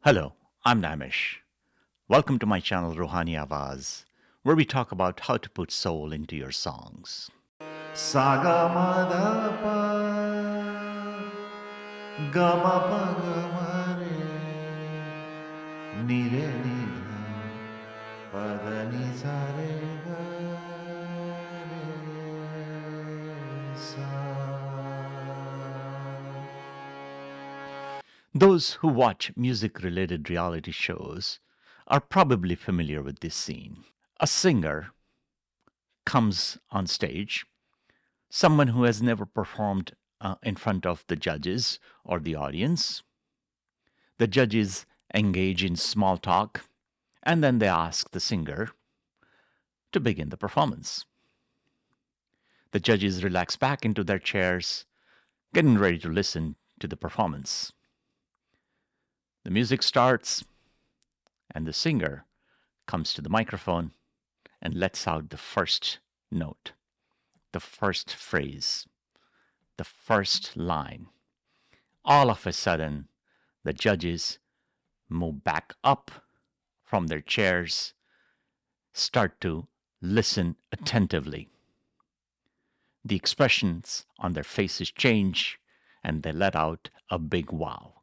Hello, I'm Namish. Welcome to my channel Rohani Awaz, where we talk about how to put soul into your songs. Saga mada pa gama pa gama re ni re ni dha pada ni sa re ga re sa. Those who watch music related reality shows are probably familiar with this scene. A singer comes on stage, someone who has never performed in front of the judges or the audience. The judges engage in small talk and then they ask the singer to begin the performance. The judges relax back into their chairs, getting ready to listen to the performance. The music starts, and the singer comes to the microphone and lets out the first note, the first phrase, the first line. All of a sudden, the judges move back up from their chairs, start to listen attentively. The expressions on their faces change, and they let out a big wow.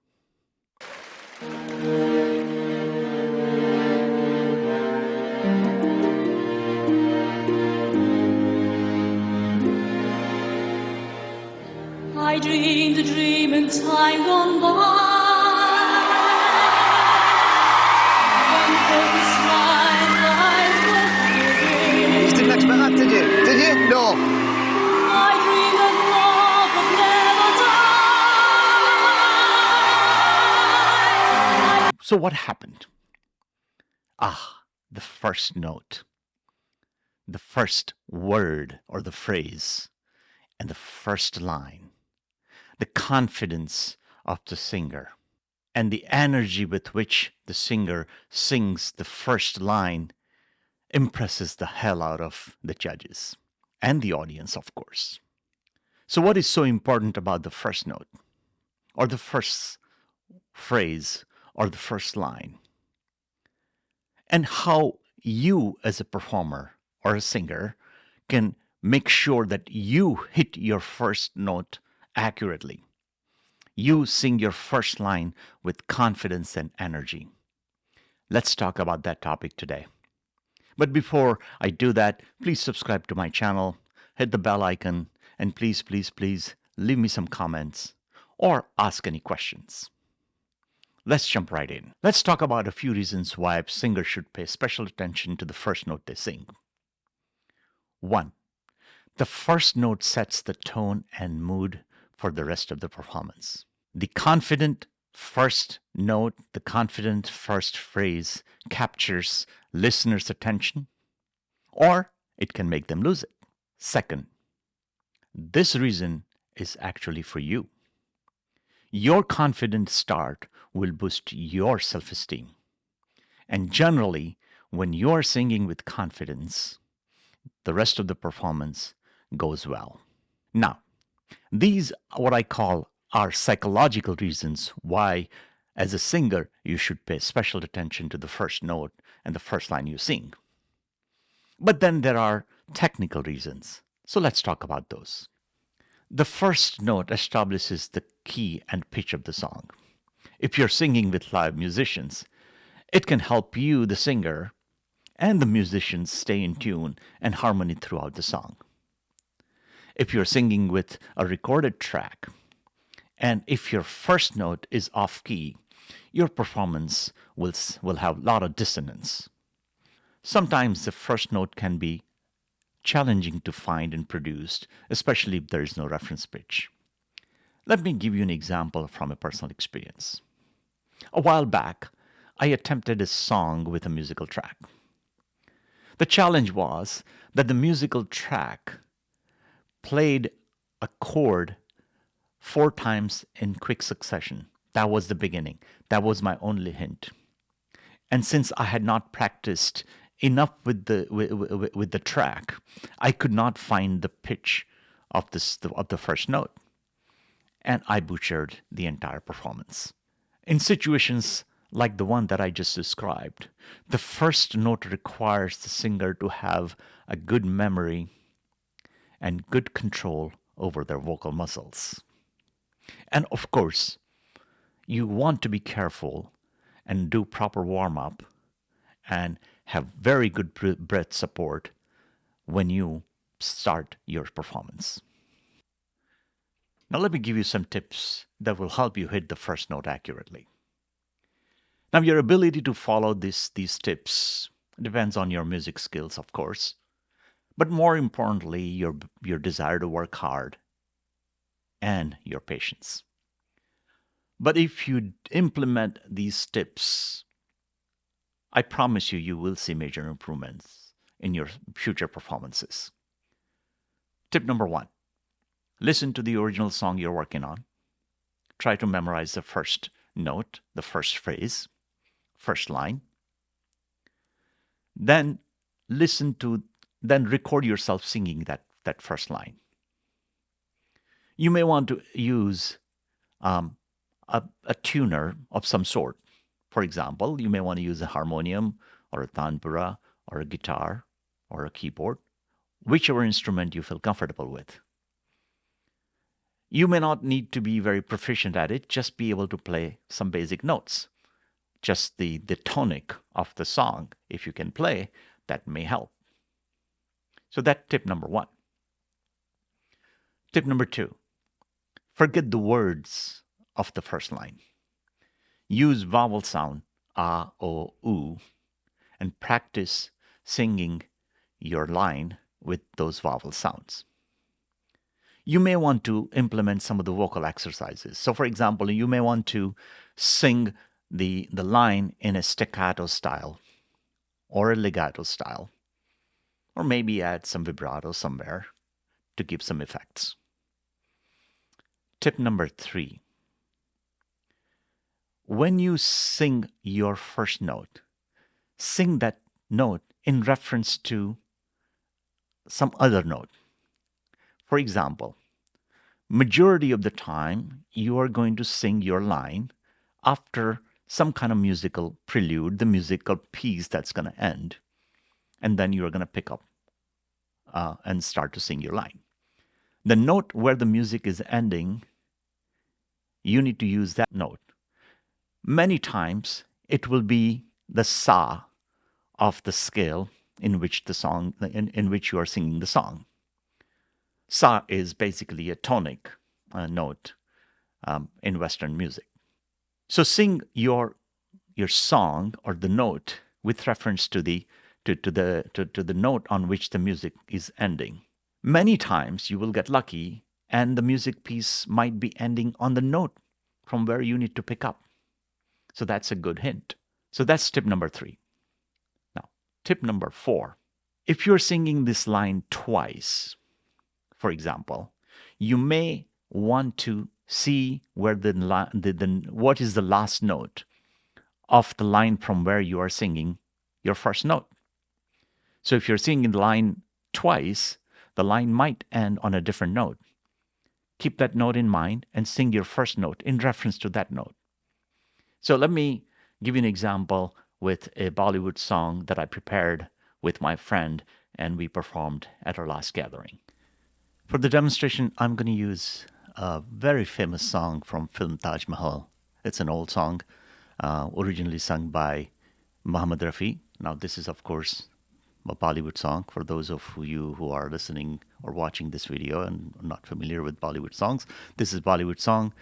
I dreamed a dream in time gone by. When things like life was giving. You didn't expect that, did you? Did you? No. I dreamed of love that never died. So, what happened? The first note, the first word or the phrase, and the first line, the confidence of the singer, and the energy with which the singer sings the first line impresses the hell out of the judges and the audience, of course. So, what is so important about the first note, or the first phrase, or the first line? And how you, as a performer or a singer, can make sure that you hit your first note accurately. You sing your first line with confidence and energy. Let's talk about that topic today. But before I do that, please subscribe to my channel, hit the bell icon, and please, please, please leave me some comments or ask any questions. Let's jump right in. Let's talk about a few reasons why a singer should pay special attention to the first note they sing. 1. The first note sets the tone and mood for the rest of the performance. The confident first note, the confident first phrase captures listeners' attention, or it can make them lose it. Second, this reason is actually for you. Your confident start will boost your self-esteem. And generally, when you're singing with confidence, the rest of the performance goes well. Now, these what I call are psychological reasons why, as a singer, you should pay special attention to the first note and the first line you sing. But then there are technical reasons. So let's talk about those. The first note establishes the key and pitch of the song. If you're singing with live musicians, it can help you, the singer, and the musicians stay in tune and harmony throughout the song. If you're singing with a recorded track, and if your first note is off key, your performance will have a lot of dissonance. Sometimes the first note can be challenging to find and produce, especially if there is no reference pitch. Let me give you an example from a personal experience. A while back, I attempted a song with a musical track. The challenge was that the musical track played a chord 4 times in quick succession. That was the beginning. That was my only hint. And since I had not practiced enough with the track, I could not find the pitch of the first note, and I butchered the entire performance. In situations like the one that I just described, the first note requires the singer to have a good memory and good control over their vocal muscles. And of course, you want to be careful and do proper warm up and have very good breath support when you start your performance. Now, let me give you some tips that will help you hit the first note accurately. Now, your ability to follow these tips depends on your music skills, of course, but more importantly, your desire to work hard and your patience. But if you implement these tips, I promise you, you will see major improvements in your future performances. Tip number one, listen to the original song you're working on. Try to memorize the first note, the first phrase, first line. Then then record yourself singing that first line. You may want to use a tuner of some sort. For example, you may want to use a harmonium or a tanpura or a guitar or a keyboard, whichever instrument you feel comfortable with. You may not need to be very proficient at it, just be able to play some basic notes. Just the tonic of the song, if you can play, that may help. So that's tip number one. Tip number two, forget the words of the first line. Use vowel sound, a, o, u, and practice singing your line with those vowel sounds. You may want to implement some of the vocal exercises. So, for example, you may want to sing the line in a staccato style or a legato style, or maybe add some vibrato somewhere to give some effects. Tip number three, when you sing your first note, sing that note in reference to some other note. For example, majority of the time you are going to sing your line after some kind of musical prelude, the musical piece that's going to end, and then you're going to pick up and start to sing your line. The note where the music is ending, you need to use that note. Many times it will be the sa of the scale in which in which you are singing the song. Sa is basically a tonic note in Western music. So sing your song or the note with reference to the note on which the music is ending. Many times you will get lucky and the music piece might be ending on the note from where you need to pick up. So that's a good hint. So that's tip number three. Now, tip number four. If you're singing this line twice, for example, you may want to see where what is the last note of the line from where you are singing your first note. So if you're singing the line twice, the line might end on a different note. Keep that note in mind and sing your first note in reference to that note. So let me give you an example with a Bollywood song that I prepared with my friend and we performed at our last gathering. For the demonstration, I'm going to use a very famous song from film Taj Mahal. It's an old song, originally sung by Muhammad Rafi. Now, this is, of course, a Bollywood song. For those of you who are listening or watching this video and not familiar with Bollywood songs, this is a Bollywood song,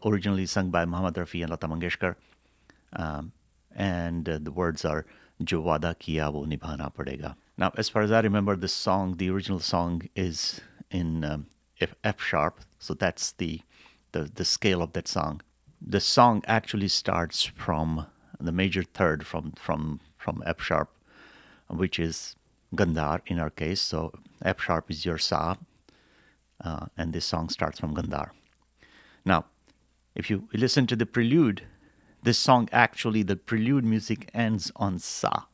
originally sung by Muhammad Rafi and Lata Mangeshkar. And the words are, Jo wada kiya wo nibhana padega. Now, as far as I remember, this song, the original song is in F sharp. So that's the scale of that song. The song actually starts from the major third from F sharp, which is Gandhar in our case. So F sharp is your sa, and this song starts from Gandhar. Now, if you listen to the prelude, this song actually, the prelude music ends on sa.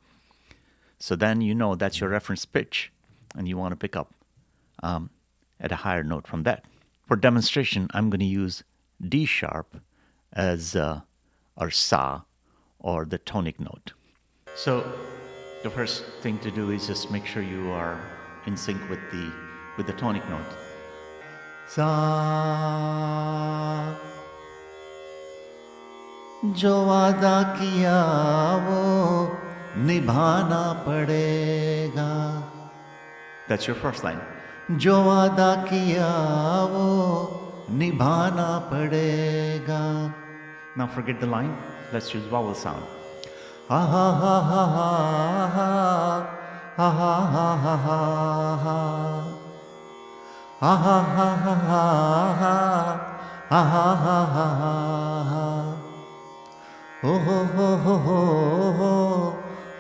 So then you know that's your reference pitch, and you want to pick up at a higher note from that. For demonstration, I'm going to use D sharp as our sa, or the tonic note. So the first thing to do is just make sure you are in sync with the tonic note. सा जो वादा किया वो निभाना पड़ेगा. That's your first line. जो वादा किया वो निभाना पड़ेगा. Now forget the line. Let's use vowel sound. हा हा हा हा हा हा हा हा हा हा हा ha ha ha ha ha ha ha ha ha ha ha oh ho ho ho ho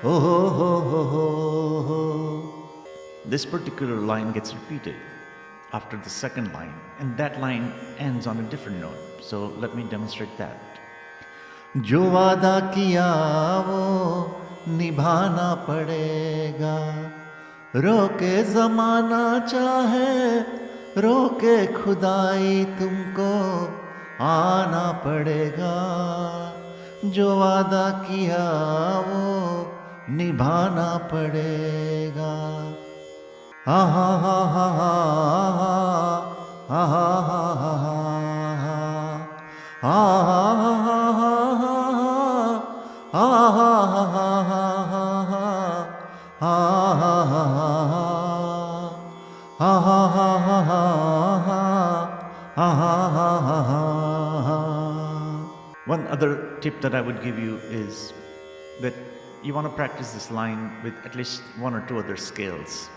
oh ho ho ho ho. This particular line gets repeated after the second line, and that line ends on a different note. So let me demonstrate that. जो वादा किया वो निभाना पड़ेगा. रोके जमाना चाहे रोके खुदाई तुमको आना पड़ेगा. जो वादा किया वो निभाना पड़ेगा. हा हा हा हा हा हा हा हा हा One other tip that I would give you is that you want to practice this line with at least one or two other scales.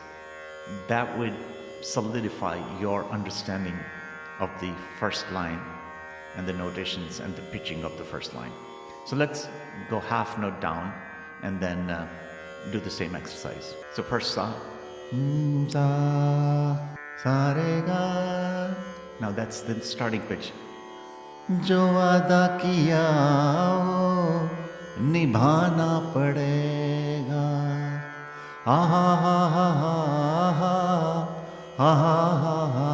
That would solidify your understanding of the first line and the notations and the pitching of the first line. So let's go half note down and then do the same exercise. So first sa. sa sa re ga. Now that's the starting pitch. जो वादा किया वो निभाना पड़ेगा. हा हा हा हा हा हा हा हा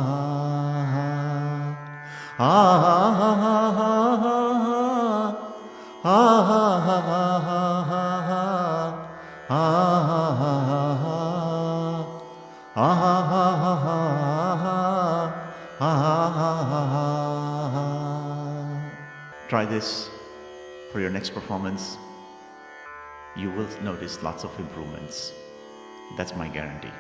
Try this for your next performance. You will notice lots of improvements. That's my guarantee.